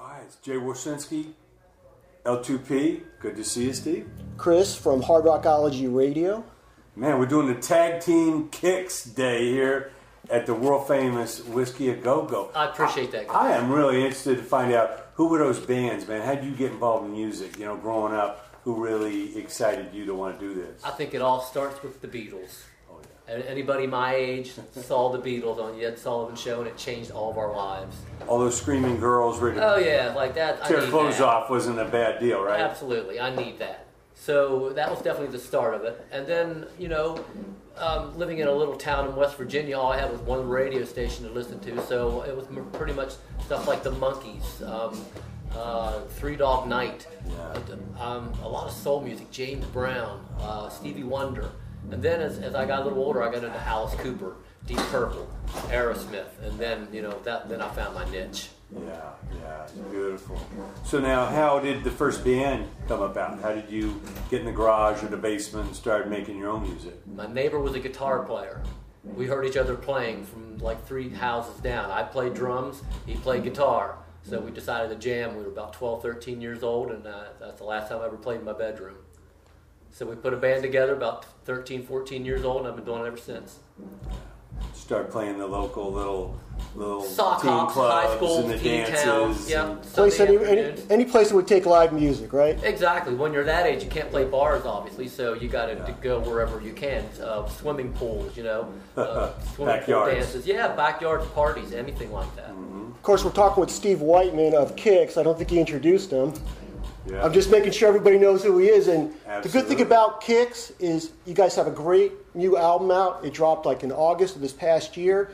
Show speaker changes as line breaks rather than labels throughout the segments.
right, it's Jay Warsinske, L2P. Good to see you, Steve.
Chris from Hard Rockology Radio.
Man, we're doing the Tag Team Kix Day here at the world-famous Whisky A Go Go.
I appreciate that.
I am really interested to find out, who were those bands, man? How did you get involved in music, you know, growing up? Who really excited you to want to do this?
I think it all starts with the Beatles.
Oh, yeah.
Anybody my age saw the Beatles on the Ed Sullivan Show, and it changed all of our lives.
All those screaming girls ready to
Oh, yeah, like that.
tear clothes off wasn't a bad deal, right?
Absolutely, I need that. So that was definitely the start of it. And then, you know, living in a little town in West Virginia, all I had was one radio station to listen to. So it was pretty much stuff like the Monkees, Three Dog Night, a lot of soul music, James Brown, Stevie Wonder. And then as I got a little older, I got into Alice Cooper, Deep Purple, Aerosmith, and then, you know, then I found my niche.
Yeah, it's beautiful. So now, how did the first band come about? How did you get in the garage or the basement and start making your own music?
My neighbor was a guitar player. We heard each other playing from like 3 houses down. I played drums, he played guitar. So we decided to jam. We were about 12, 13 years old, and that's the last time I ever played in my bedroom. So we put a band together about 13, 14 years old, and I've been doing it ever since.
Start playing the local little
sock
teen
hops,
clubs
high school,
and the
teen
dances.
towns.
Place any place that would take live music, right?
Exactly. When you're that age, you can't play bars, obviously, so you got to go wherever you can. Swimming pools, you know, swimming pool dances. Yeah, backyard parties, anything like that.
Mm-hmm.
Of course, we're talking with Steve Whiteman of Kix. I don't think he introduced him.
Yeah.
I'm just making sure everybody knows who he is. And
Absolutely.
The good thing about Kix is you guys have a great new album out. It dropped like in August of this past year.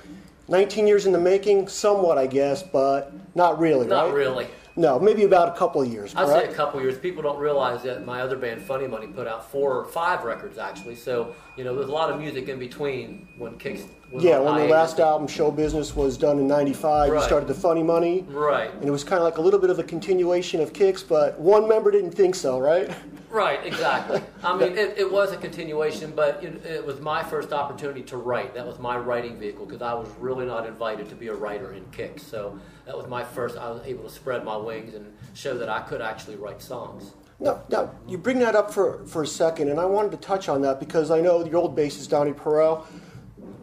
19 years in the making, somewhat, I guess, but not really, right?
Not really.
No, maybe about a couple of years,
I'd
correct?
say a couple of years. People don't realize that my other band, Funny Money, put out 4 or 5 records, actually. So, you know, there's a lot of music in between when Kix was on
when the
hiatus.
last album, Show Business, was done in 95,
Right.
You started the Funny Money.
Right.
And it was kind of like a little bit of a continuation of Kix, but one member didn't think so, right?
Right, exactly. I mean, it was a continuation, but it was my first opportunity to write. That was my writing vehicle, because I was really not invited to be a writer in Kix. So that was my first, I was able to spread my wings and show that I could actually write songs.
Now, you bring that up for a second, and I wanted to touch on that because I know your old bassist, Donnie Perel,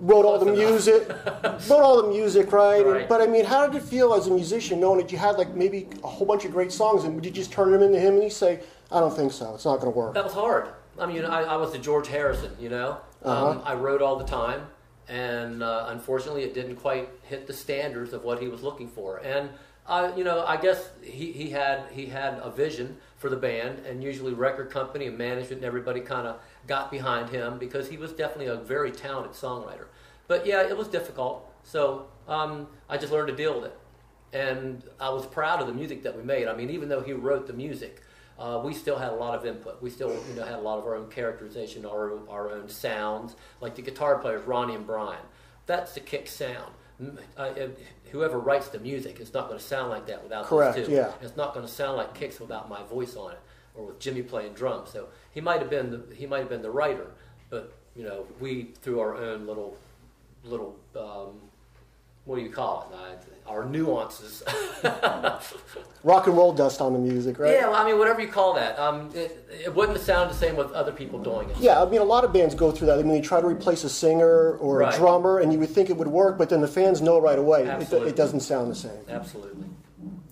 wrote all the music, right?
Right.
But I mean, how did it feel as a musician knowing that you had like maybe a whole bunch of great songs, and would you just turn them into him and you say, I don't think so, it's not going to work?
That was hard. I mean, I was the George Harrison, you know. I wrote all the time, and unfortunately it didn't quite hit the standards of what he was looking for. And you know, I guess he had a vision for the band, and usually record company and management and everybody kind of got behind him because he was definitely a very talented songwriter. But yeah, it was difficult. So I just learned to deal with it, and I was proud of the music that we made. I mean, even though he wrote the music, we still had a lot of input. We still, you know, had a lot of our own characterization, our own sounds. Like the guitar players, Ronnie and Brian. That's the Kix sound. Whoever writes the music, it's not going to sound like that without those two.
Yeah.
It's not going to sound like Kix without my voice on it, or with Jimmy playing drums. So he might have been the writer, but you know, we through our own little what do you call it? Our nuances.
Rock and roll dust on the music, right?
Yeah, well, I mean, whatever you call that. It wouldn't have sounded the same with other people doing it.
Yeah, I mean, a lot of bands go through that. I mean, they try to replace a singer or
Right.
a drummer, and you would think it would work, but then the fans know right away
Absolutely.
it doesn't sound the same.
Absolutely.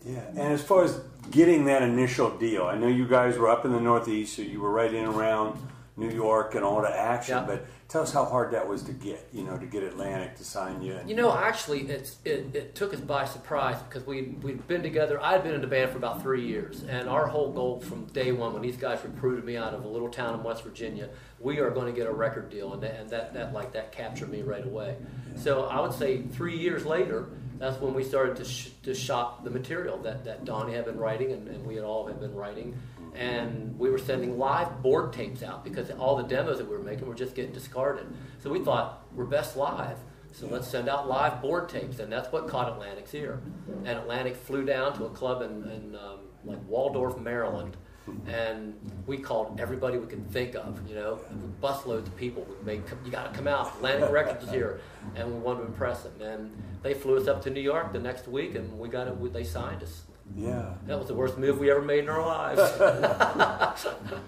Yeah, and as far as getting that initial deal, I know you guys were up in the Northeast, so you were right in around New York and all the action,
Yeah.
but tell us how hard that was to get, you know, to get Atlantic to sign you.
You know, actually, it took us by surprise because we'd been together. I had been in the band for about 3 years, and our whole goal from day one, when these guys recruited me out of a little town in West Virginia, we are going to get a record deal, and that captured me right away. So I would say 3 years later, that's when we started to shop the material that Donnie had been writing, and we had all had been writing. And we were sending live board tapes out because all the demos that we were making were just getting discarded. So we thought, we're best live, so let's send out live board tapes. And that's what caught Atlantic's ear. And Atlantic flew down to a club in like Waldorf, Maryland. And we called everybody we could think of, you know, busloads of people. You got to come out. Atlantic Records is here, and we wanted to impress them. And they flew us up to New York the next week, and we got it. They signed us.
Yeah.
That was the worst move we ever made in our lives.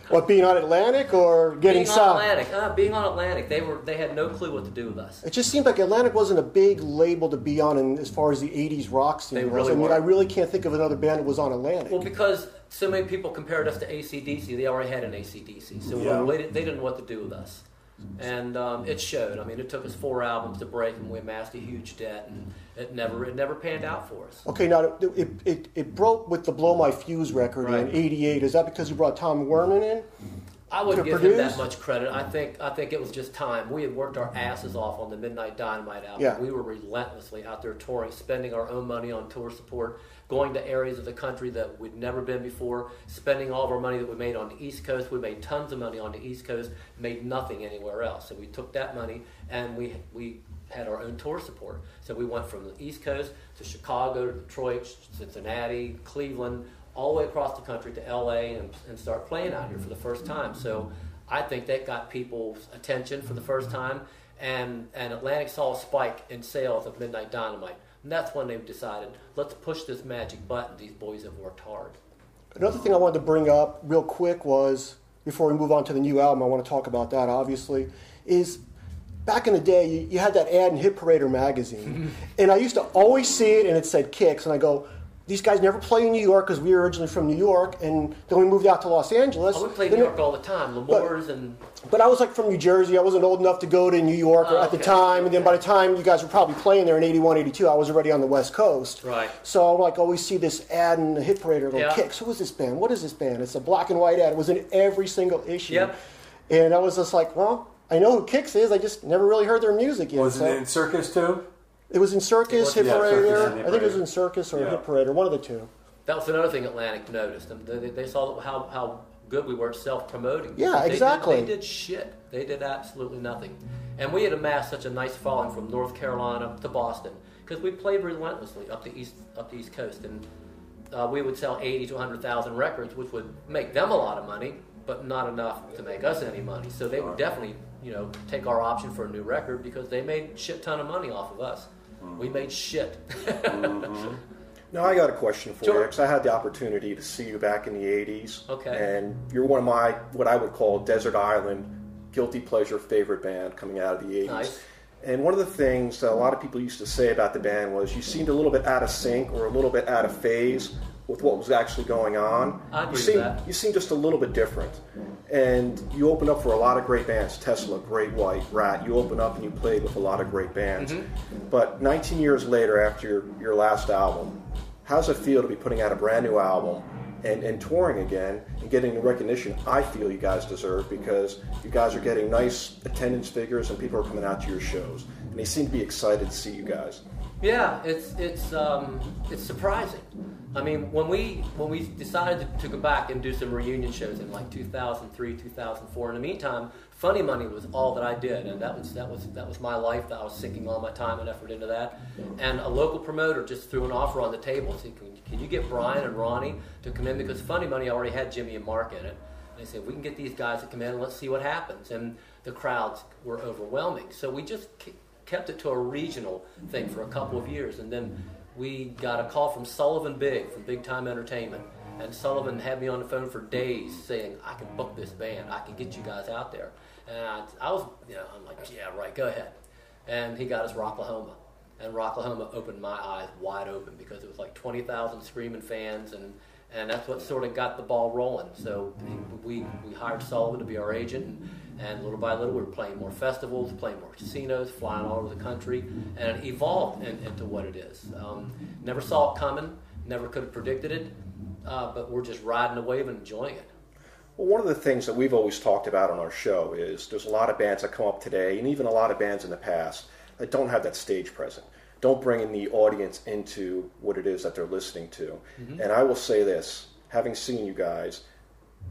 What, being on Atlantic or getting
being
signed?
on Atlantic. Being on Atlantic. They had no clue what to do with us.
It just seemed like Atlantic wasn't a big label to be on in, as far as the 80s rock scene
They
was.
really
I mean,
weren't.
I really can't think of another band that was on Atlantic.
Well, because so many people compared us to AC/DC, they already had an AC/DC. So
Yeah.
they didn't know what to do with us. And it showed. I mean, it took us 4 albums to break, and we amassed a huge debt, and it never panned out for us.
Okay, now it broke with the Blow My Fuse record in
Right.
'88. Is that because you brought Tom Werman in?
I wouldn't
to
give him
produce?
that much credit. I think it was just time. We had worked our asses off on the Midnight Dynamite album.
Yeah.
We were relentlessly out there touring, spending our own money on tour support, going to areas of the country that we'd never been before, spending all of our money that we made on the East Coast. We made tons of money on the East Coast, made nothing anywhere else. So we took that money and we had our own tour support. So we went from the East Coast to Chicago, to Detroit, Cincinnati, Cleveland, all the way across the country to LA and start playing out here for the first time. So I think that got people's attention for the first time, and Atlantic saw a spike in sales of Midnight Dynamite. And that's when they decided, let's push this magic button. These boys have worked hard.
Another thing I wanted to bring up real quick was, before we move on to the new album, I want to talk about that obviously, is back in the day, you had that ad in Hit Parader magazine, and I used to always see it, and it said Kix, and I go, these guys never play in New York because we were originally from New York, and then we moved out to Los Angeles.
I would play New York all the time, L'Amour's and...
But I was like from New Jersey. I wasn't old enough to go to New York at the time, and then by the time you guys were probably playing there in 81, 82, I was already on the West Coast.
Right.
So I like always see this ad in the Hit Parader, go,
Yeah.
Kix, who is this band? What is this band? It's a black and white ad. It was in every single issue.
Yep.
And I was just like, well, I know who Kix is. I just never really heard their music yet.
Was it in Circus too?
It was in Circus, Hit
Yeah,
Parader.
Circus and Hit
I think it was
Parader.
in Circus or
Yeah.
Hit Parader, one of the two.
That was another thing Atlantic noticed. They saw how good we were at self-promoting.
Yeah, exactly.
They did shit. They did absolutely nothing. And we had amassed such a nice following from North Carolina to Boston because we played relentlessly up the East Coast, and we would sell 80 to 100,000 records, which would make them a lot of money, but not enough to make us any money. So they would definitely, take our option for a new record because they made a shit ton of money off of us. We made shit.
Now, I got a question for
Sure.
you, because I had the opportunity to see you back in the 80s.
Okay.
And you're one of my, what I would call Desert Island, guilty pleasure favorite band coming out of the 80s.
Nice.
And one of the things that a lot of people used to say about the band was you seemed a little bit out of sync or a little bit out of phase with what was actually going on.
I agree with that.
You seem just a little bit different. And you opened up for a lot of great bands, Tesla, Great White, Rat. You opened up and you played with a lot of great bands. But 19 years later, after your last album, how does it feel to be putting out a brand new album and touring again and getting the recognition I feel you guys deserve, because you guys are getting nice attendance figures and people are coming out to your shows and they seem to be excited to see you guys?
Yeah, it's surprising. I mean, when we decided to go back and do some reunion shows in like 2003, 2004. In the meantime, Funny Money was all that I did, and that was my life. That I was sinking all my time and effort into that. And a local promoter just threw an offer on the table. Said, "Can you get Brian and Ronnie to come in?" Because Funny Money already had Jimmy and Mark in it. And they said, "We can get these guys to come in and let's see what happens." And the crowds were overwhelming. So we just kept it to a regional thing for a couple of years, and then we got a call from Sullivan Big from Big Time Entertainment, and Sullivan had me on the phone for days saying, "I can book this band, I can get you guys out there." And I was, I'm like, "Yeah, right, go ahead." And he got us Rocklahoma, and Rocklahoma opened my eyes wide open because it was like 20,000 screaming fans, and that's what sort of got the ball rolling. So we hired Sullivan to be our agent, and little by little we were playing more festivals, playing more casinos, flying all over the country, and it evolved into what it is. Never saw it coming, never could have predicted it, but we're just riding the wave and enjoying it.
Well, one of the things that we've always talked about on our show is there's a lot of bands that come up today, and even a lot of bands in the past, that don't have that stage presence, don't bring in the audience into what it is that they're listening to. And I will say this, having seen you guys,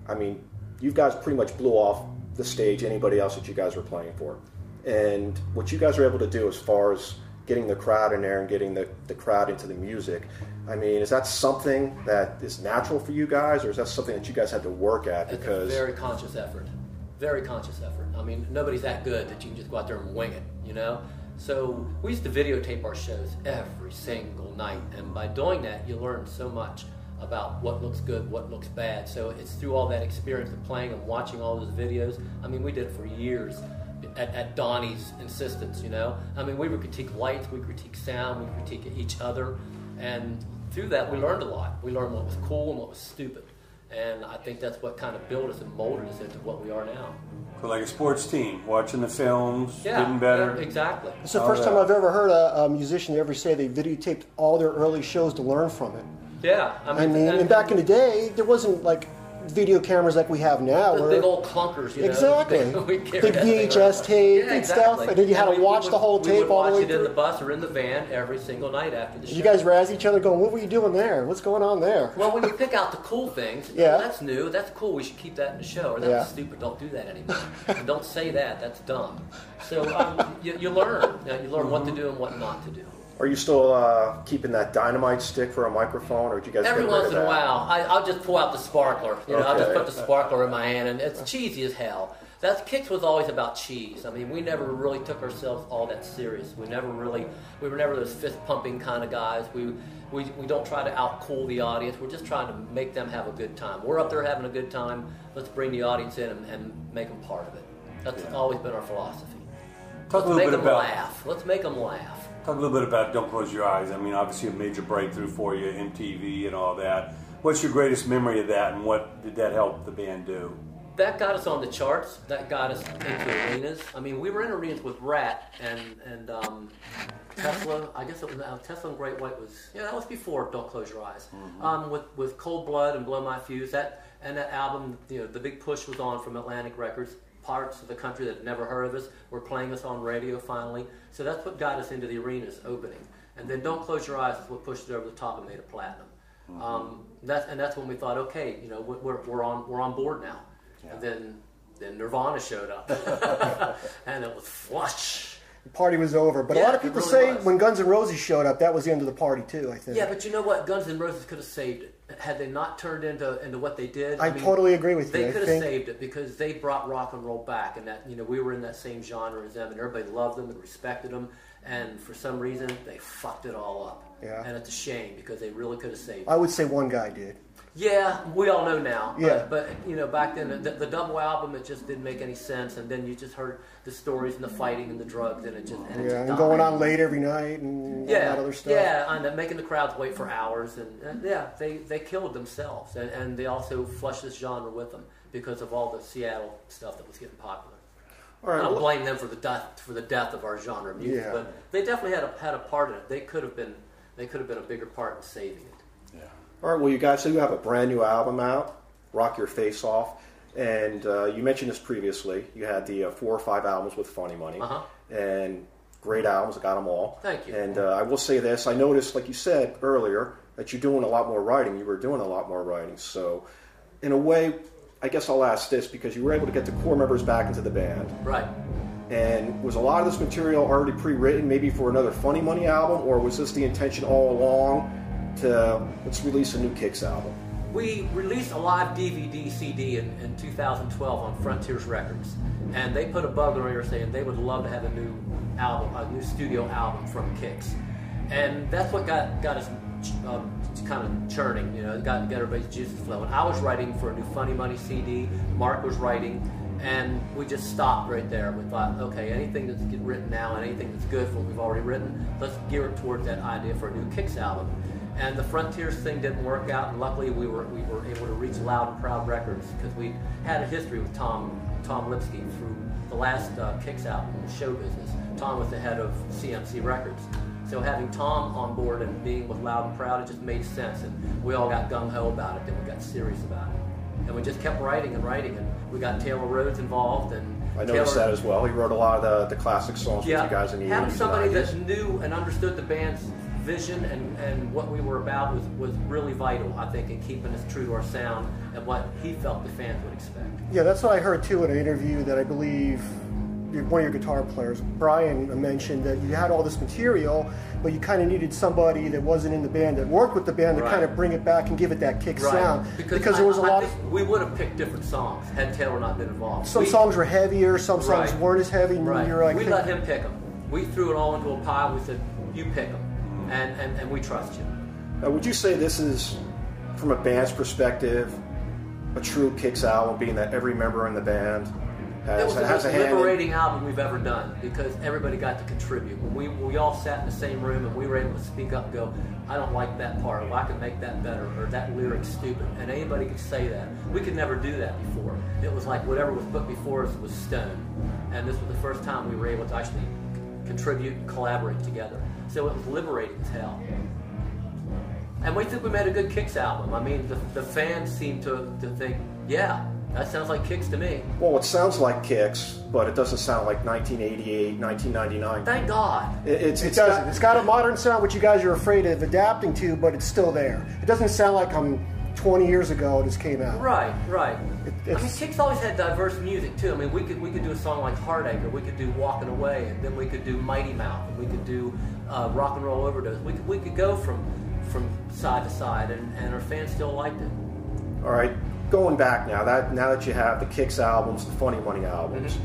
I mean, you guys pretty much blew off the stage anybody else that you guys were playing for. And what you guys are able to do as far as getting the crowd in there and getting the crowd into the music, I mean, is that something that is natural for you guys, or is that something that you guys had to work at? Because
it's a very conscious effort. Very conscious effort. I mean, nobody's that good that you can just go out there and wing it, So we used to videotape our shows every single night, and by doing that, you learn so much. about what looks good, what looks bad. So it's through all that experience of playing and watching all those videos. I mean, we did it for years at Donnie's insistence, you know. I mean, we would critique lights, we critique sound, we critique each other, and through that we learned a lot. We learned what was cool and what was stupid. And I think that's what kind of built us and molded us into what we are now.
So like a sports team, watching the films,
yeah,
getting better.
Yeah, exactly.
It's the first time I've ever heard a musician ever say they videotaped all their early shows to learn from it.
Yeah.
I mean, and back in the day, there wasn't like video cameras like we have now.
The big old clunkers, you know.
Exactly. Big VHS tape and stuff, and then you had to watch the whole tape all the way through.
We would watch it in the bus or in the van every single night after the show.
You guys razz each other going, what were you doing there? What's going on there?
Well, when you pick out the cool things, oh, that's new, that's cool, we should keep that in the show. Or that's stupid, don't do that anymore. And don't say that, that's dumb. So you learn. You learn what to do and what not to do.
Are you still keeping that dynamite stick for a microphone, or did you guys
every
get rid
once
of
in a
that?
while, I'll just pull out the sparkler. You know,
Okay.
I'll just put the sparkler in my hand, and it's cheesy as hell. Kix was always about cheese. I mean, we never really took ourselves all that serious. We were never those fist pumping kind of guys. We don't try to outcool the audience. We're just trying to make them have a good time. We're up there having a good time. Let's bring the audience in and make them part of it. That's always been our philosophy. Let's make them laugh. Let's make them laugh.
Talk a little bit about Don't Close Your Eyes. I mean, obviously a major breakthrough for you, MTV and all that. What's your greatest memory of that, and what did that help the band do?
That got us on the charts. That got us into arenas. I mean, we were in arenas with Rat and Tesla. I guess it was Tesla and Great White was. Yeah, that was before Don't Close Your Eyes. Mm-hmm. With Cold Blood and Blow My Fuse. That album, you know, the big push was on from Atlantic Records. Parts of the country that had never heard of us were playing us on radio finally. So that's what got us into the arenas opening. And then Don't Close Your Eyes is what pushed it over the top and made it platinum. Mm-hmm. That's when we thought, okay, you know, we're on board now. Yeah. And then Nirvana showed up, and it was flush.
The party was over. But a lot of people say when Guns N' Roses showed up, that was the end of the party too, I think.
Yeah, but you know what? Guns N' Roses could have saved it. Had they not turned into what they did.
I mean, totally agree with you.
They could have saved it because they brought rock and roll back, and that, you know, we were in that same genre as them, and everybody loved them and respected them, and for some reason they fucked it all up.
Yeah.
And it's a shame because they really could have saved it.
I would say one guy did.
Yeah, we all know now.
Yeah.
But you know, back then, the double album, it just didn't make any sense. And then you just heard the stories and the fighting and the drugs, and it just
and going on late every night and all that other stuff.
Yeah, and making the crowds wait for hours, and they killed themselves, and they also flushed this genre with them because of all the Seattle stuff that was getting popular. All right, I don't blame them for the death of our genre of music, but they definitely had a part in it. They could have been a bigger part in saving it.
Yeah.
All right, well, you guys, so you have a brand new album out, Rock Your Face Off, and you mentioned this previously. You had the 4 or 5 albums with Funny Money, and great albums. I got them all.
Thank you.
And I will say this. I noticed, like you said earlier, that you're doing a lot more writing. You were doing a lot more writing. So, in a way, I guess I'll ask this, because you were able to get the core members back into the band.
Right.
And was a lot of this material already pre-written, maybe for another Funny Money album, or was this the intention all along to let's release a new Kix album?
We released a live DVD CD in 2012 on Frontiers Records, and they put a bug in our ear saying they would love to have a new album, a new studio album from Kix, and that's what got us kind of churning. You know, it got everybody's juices flowing. I was writing for a new Funny Money CD. Mark was writing. And we just stopped right there. We thought, okay, anything that's getting written now and anything that's good for what we've already written, let's gear it towards that idea for a new Kix album. And the Frontiers thing didn't work out, and luckily we were able to reach Loud and Proud Records because we had a history with Tom Lipsky through the last Kix album in the show business. Tom was the head of CMC Records. So having Tom on board and being with Loud and Proud, it just made sense, and we all got gung-ho about it, then we got serious about it. And we just kept writing, and we got Taylor Rhodes involved. And
I noticed that as well. He wrote a lot of the classic songs with you guys in the 80s.
Having somebody that knew and understood the band's vision and what we were about was really vital, I think, in keeping us true to our sound and what he felt the fans would expect.
Yeah, that's what I heard too in an interview that I believe one of your guitar players, Brian, mentioned that you had all this material, but you kind of needed somebody that wasn't in the band, that worked with the band, to kind of bring it back and give it that Kix sound.
Because
there was a lot
we would have picked different songs had Taylor not been involved.
Some songs were heavier, some songs weren't as heavy. And you're like,
we let him pick them. We threw it all into a pile. We said, you pick them, and we trust you.
Would you say this is from a band's perspective, a true Kix album, being that every member in the band
It was the most
a hand
liberating album we've ever done because everybody got to contribute. When we all sat in the same room and we were able to speak up and go, I don't like that part, or I can make that better, or that lyric's stupid. And anybody could say that. We could never do that before. It was like whatever was put before us was stone. And this was the first time we were able to actually contribute and collaborate together. So it was liberating as hell. And we think we made a good Kix album. I mean, the fans seem to think, yeah, that sounds like Kix to me.
Well, it sounds like Kix, but it doesn't sound like 1988, 1999.
Thank God.
It doesn't. It's got a modern sound, which you guys are afraid of adapting to, but it's still there. It doesn't sound like 20 years ago this came out.
Right. I mean, Kix always had diverse music too. I mean, we could do a song like Heartache, or we could do Walking Away, and then we could do Mighty Mouth, and we could do Rock and Roll Overdose. We could go from side to side, and our fans still liked it.
All right, going back now that you have the Kix albums, the Funny Money albums,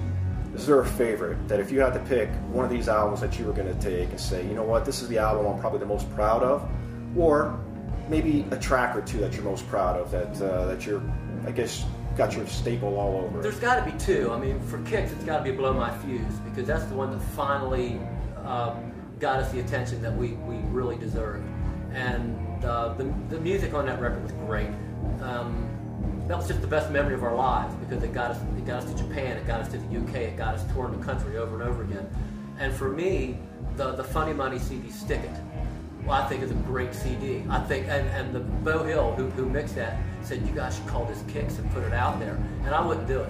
is there a favorite that if you had to pick one of these albums that you were going to take and say, you know what, this is the album I'm probably the most proud of, or maybe a track or two that you're most proud of that you're, I guess, got your staple all over?
There's got to be two. I mean, for Kix, it's got to be Blow My Fuse, because that's the one that finally got us the attention that we really deserved. And the music on that record was great. That was just the best memory of our lives, because it got us to Japan, it got us to the UK, it got us touring the country over and over again. And for me, the Funny Money CD, Stick It, well, I think is a great CD. I think, and the Bo Hill who mixed that said, you guys should call this Kix and put it out there. And I wouldn't do it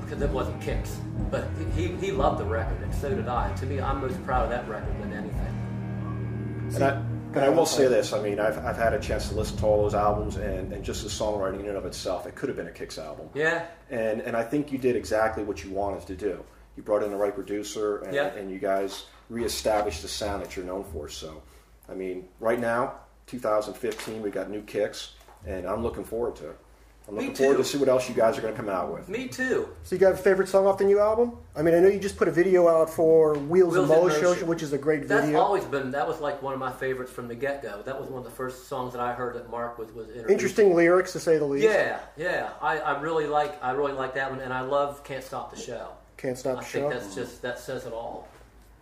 because it wasn't Kix. But he loved the record, and so did I. And to me, I'm most proud of that record than anything.
And I will say this, I mean, I've had a chance to listen to all those albums, and just the songwriting in and of itself, it could have been a Kix album.
Yeah.
And I think you did exactly what you wanted to do. You brought in the right producer, and you guys reestablished the sound that you're known for. So, I mean, right now, 2015, we got new Kix, and I'm looking forward to it. I'm looking forward to see what else you guys are going to come out with.
Me too.
So you got a favorite song off the new album? I mean, I know you just put a video out for Wheels in Motion, which is a great video.
That's always been, that was like one of my favorites from the get-go. That was one of the first songs that I heard that Mark was introduced.
Interesting lyrics, to say the least.
Yeah. I really like that one, and I love Can't Stop the Show.
Can't Stop the Show?
I think that says it all.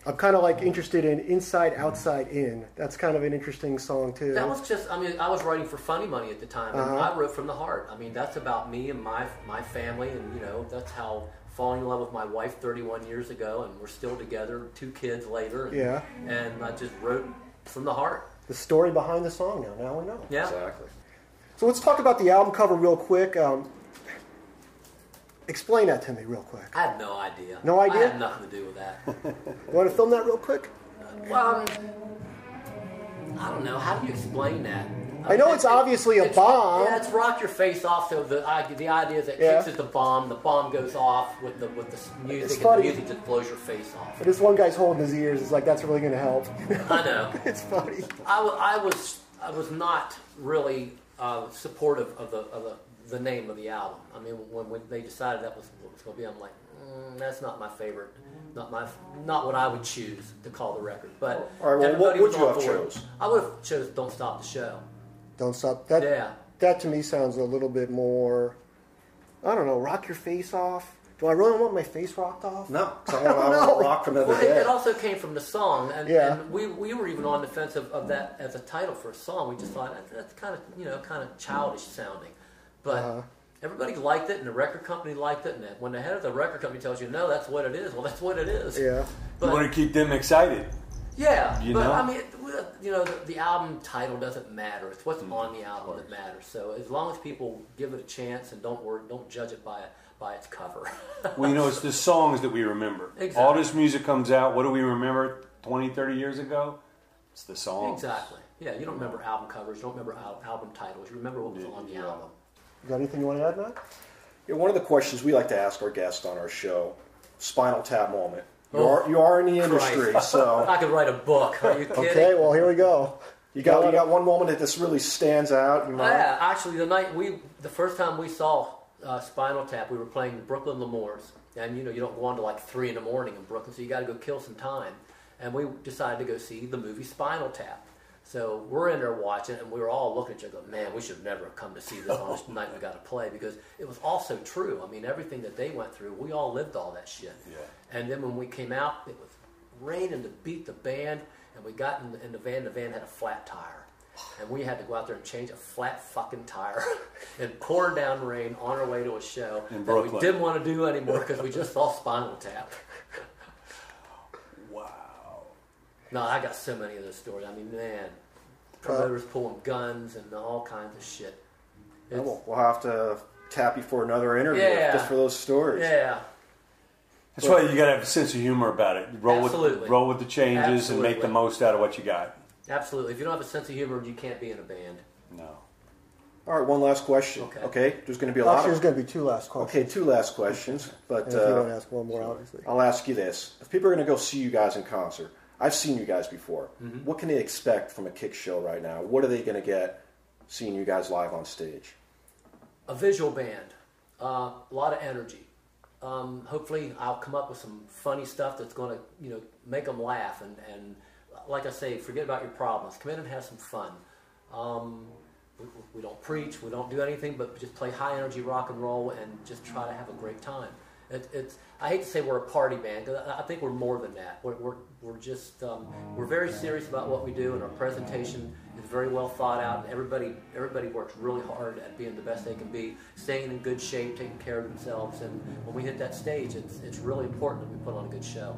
I'm kind of like interested in Inside, Outside, In. That's kind of an interesting song too.
That was just, I mean, I was writing for Funny Money at the time, and I wrote from the heart. I mean, that's about me and my family, and, you know, that's how falling in love with my wife 31 years ago, and we're still together, 2 kids later. And I just wrote from the heart.
The story behind the song now we know.
Yeah.
Exactly.
So let's talk about the album cover real quick. Explain that to me real quick.
I have no idea.
No idea?
I had nothing to do with that.
You want to film that real quick?
Well, I don't know. How do you explain that?
I know it's obviously a bomb.
Yeah, it's Rock Your Face Off. So the idea is that Kix is the bomb goes off with the music, and the music just blows your face off.
But this one guy's holding his ears. It's like, that's really going to help.
I know.
It's funny.
I was not really supportive of the name of the album. I mean, when they decided that was what it was going to be, I'm like, that's not my favorite, not what I would choose to call the record. But
all right, well, what would you have chose?
I would have chose Don't Stop the Show.
Don't Stop. That to me sounds a little bit more, I don't know, Rock Your Face Off. Do I really want my face rocked off?
No, because I want to rock from another day.
It also came from the song, and we were even on the fence of that as a title for a song. We just thought that's kind of childish sounding. But everybody liked it, and the record company liked it. And when the head of the record company tells you, no, that's what it is, well, that's what it is.
Yeah.
But, you want to keep them excited.
Yeah.
You know?
I mean, the album title doesn't matter. It's what's on the album that matters. So as long as people give it a chance and don't judge it by its cover.
Well, it's the songs that we remember.
Exactly.
All this music comes out. What do we remember 20, 30 years ago? It's the songs.
Exactly. Yeah, you don't remember album covers. You don't remember album titles. You remember what was on the album.
You got anything you want to add, Matt?
Yeah, one of the questions we like to ask our guests on our show, Spinal Tap moment. You are in the industry, so
I could write a book. Are you kidding?
Okay, well, here we go.
You got one moment that just really stands out.
Yeah, actually, the first time we saw Spinal Tap, we were playing Brooklyn L'Amour's, and you don't go on to like 3 a.m. in Brooklyn, so you got to go kill some time. And we decided to go see the movie Spinal Tap. So we're in there watching, and we were all looking at each other, going, man, we should never have come to see this on this night we got to play, because it was all so true. I mean, everything that they went through, we all lived all that shit. Yeah. And then when we came out, it was raining to beat the band, and we got in the van had a flat tire. And we had to go out there and change a flat fucking tire in pouring down rain on our way to a show that we didn't want to do anymore because we just saw Spinal Tap.
Wow.
No, I got so many of those stories. I mean, man, promoters pulling guns and all kinds of shit.
We'll have to tap you for another interview just for those stories.
Yeah.
That's why you got to have a sense of humor about it. Roll with the changes and make the most out of what you got.
Absolutely. If you don't have a sense of humor, you can't be in a band.
No.
All right, one last question. Okay. There's going to be a lot.
There's going to be 2 last questions.
Okay, 2 last questions. But
if you want to ask one more, obviously.
I'll ask you this: if people are going to go see you guys in concert, I've seen you guys before. Mm-hmm. What can they expect from a Kix show right now? What are they going to get seeing you guys live on stage?
A visual band, a lot of energy. Hopefully, I'll come up with some funny stuff that's going to, make them laugh and like I say, forget about your problems. Come in and have some fun. We don't preach, we don't do anything, but just play high energy rock and roll and just try to have a great time. I hate to say we're a party band, because I think we're more than that. We're just we're very serious about what we do, and our presentation is very well thought out. And everybody works really hard at being the best they can be, staying in good shape, taking care of themselves. And when we hit that stage, it's really important that we put on a good show.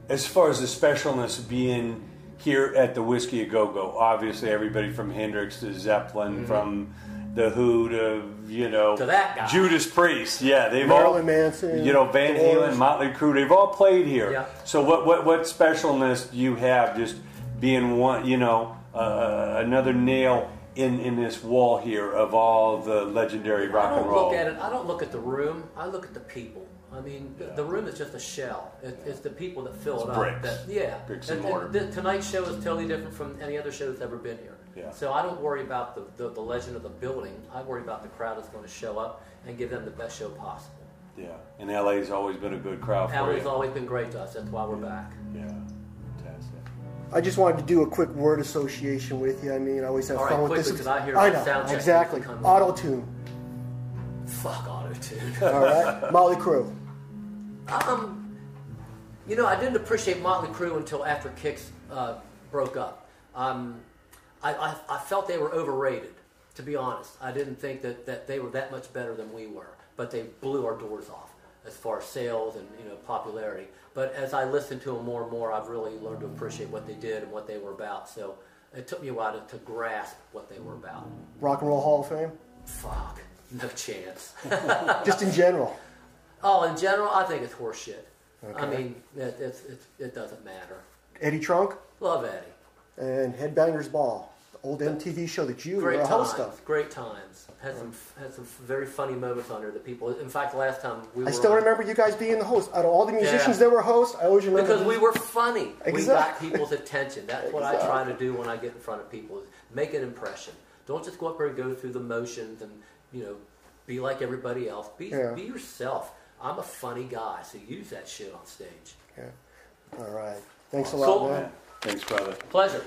As far as the specialness being here at the Whisky A Go Go, obviously everybody from Hendrix to Zeppelin, from the Who to
that guy.
Judas Priest, they've
Marilyn Manson,
Van Halen, Motley Crue, they've all played here.
Yeah.
So what specialness do you have just being one, another nail in this wall here of all the legendary rock and roll?
I don't look at the room. I look at the people. I mean, the room is just a shell. It's the people that fill it up.
Bricks and mortar.
Tonight's show is totally different from any other show that's ever been here.
Yeah.
So I don't worry about the legend of the building. I worry about the crowd that's going to show up and give them the best show possible.
Yeah, and LA's always been a good crowd for you.
LA's always been great to us. That's why we're back.
Yeah, fantastic.
I just wanted to do a quick word association with you. I mean, I always have fun with this.
Because I hear the sound check.
Exactly. Auto-tune.
Fuck auto-tune.
All right. Motley Crue.
I didn't appreciate Motley Crue until after Kix broke up. I felt they were overrated, to be honest. I didn't think that they were that much better than we were, but they blew our doors off as far as sales and popularity. But as I listened to them more and more, I've really learned to appreciate what they did and what they were about. So it took me a while to grasp what they were about.
Rock and Roll Hall of Fame?
Fuck, no chance.
Just in general?
Oh, in general, I think it's horse shit.
Okay.
I mean, it doesn't matter.
Eddie Trunk?
Love Eddie.
And Headbangers Ball, the old MTV show that you were a host of.
Great times. Had some very funny moments on there that people. In fact, last time we were.
I still remember you guys being the host. Out of all the musicians that were hosts, I always remember
because we were funny.
Exactly.
We got people's attention. That's what I try to do when I get in front of people: is make an impression. Don't just go up there and go through the motions and be like everybody else. Be yourself. I'm a funny guy, so use that shit on stage.
Yeah. All right. Thanks a lot, man.
Thanks, brother.
Pleasure.